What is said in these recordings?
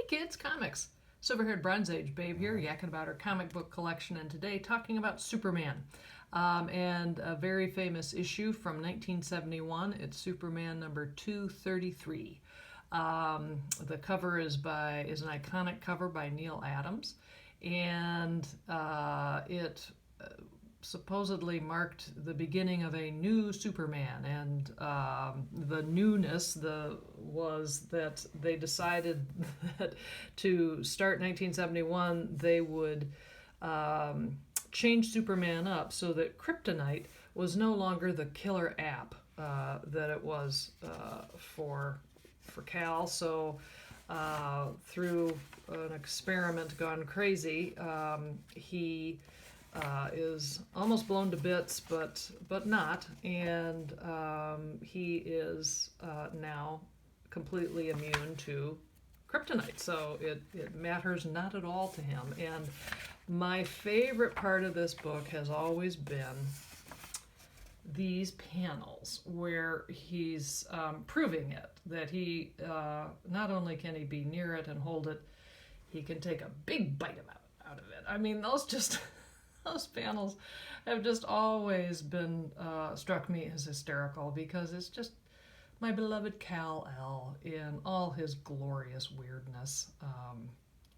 kids, comics. Silver-haired Bronze Age babe here, yakking about her comic book collection, and today talking about Superman. And a very famous issue from 1971. It's Superman number 233. The cover is an iconic cover by Neil Adams, and it supposedly marked the beginning of a new Superman, and the newness was that they decided that to start 1971 they would change Superman up so that kryptonite was no longer the killer app that it was for Kal. So through an experiment gone crazy, he is almost blown to bits, but not, and he is now completely immune to kryptonite. So it matters not at all to him. And my favorite part of this book has always been these panels where he's proving it, that he not only can he be near it and hold it, he can take a big bite out of it. I mean, those panels have just always been struck me as hysterical, because it's just my beloved Kal-El in all his glorious weirdness.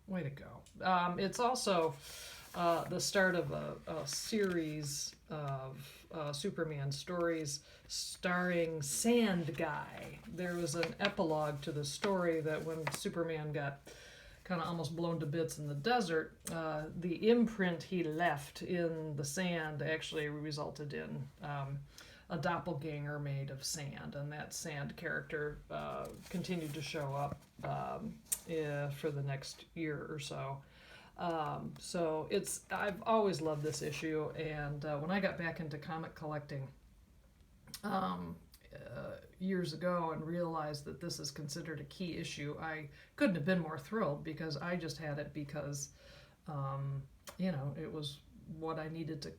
Way to go. It's also the start of a series of Superman stories starring Sand Guy. There was an epilogue to the story that when Superman got kind of almost blown to bits in the desert, the imprint he left in the sand actually resulted in a doppelganger made of sand, and that sand character continued to show up for the next year or so. So I've always loved this issue, and when I got back into comic collecting years ago and realized that this is considered a key issue, I couldn't have been more thrilled, because I just had it because it was what I needed to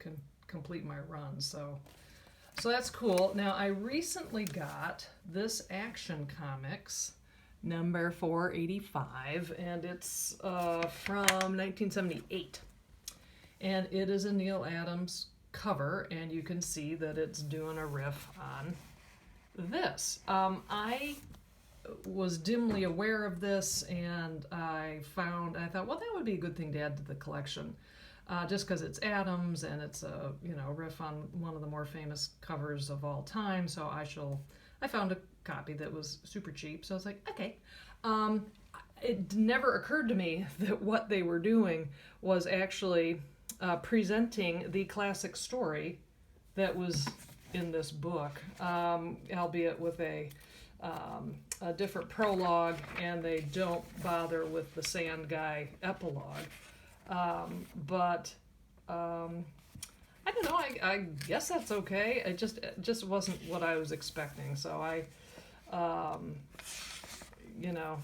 complete my run. So that's cool. Now, I recently got this Action Comics number 485, and it's from 1978. And it is a Neil Adams cover, and you can see that it's doing a riff on this. I was dimly aware of this, and I thought, well, that would be a good thing to add to the collection. Just because it's Adams and it's a riff on one of the more famous covers of all time, so I found a copy that was super cheap, so I was like, okay. It never occurred to me that what they were doing was actually presenting the classic story that was in this book, albeit with a different prologue, and they don't bother with the Sand Guy epilogue. But I don't know, I guess that's okay. It just wasn't what I was expecting. So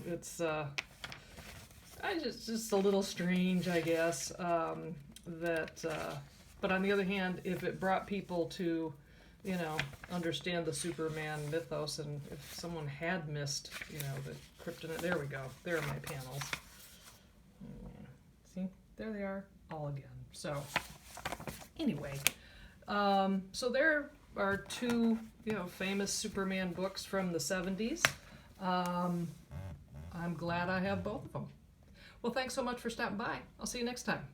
it's just a little strange, I guess, but on the other hand, if it brought people to, understand the Superman mythos, and if someone had missed, the kryptonite, there we go. There are my panels. See? There they are, all again. So, anyway, so there are two, famous Superman books from the 70s. I'm glad I have both of them. Well, thanks so much for stopping by. I'll see you next time.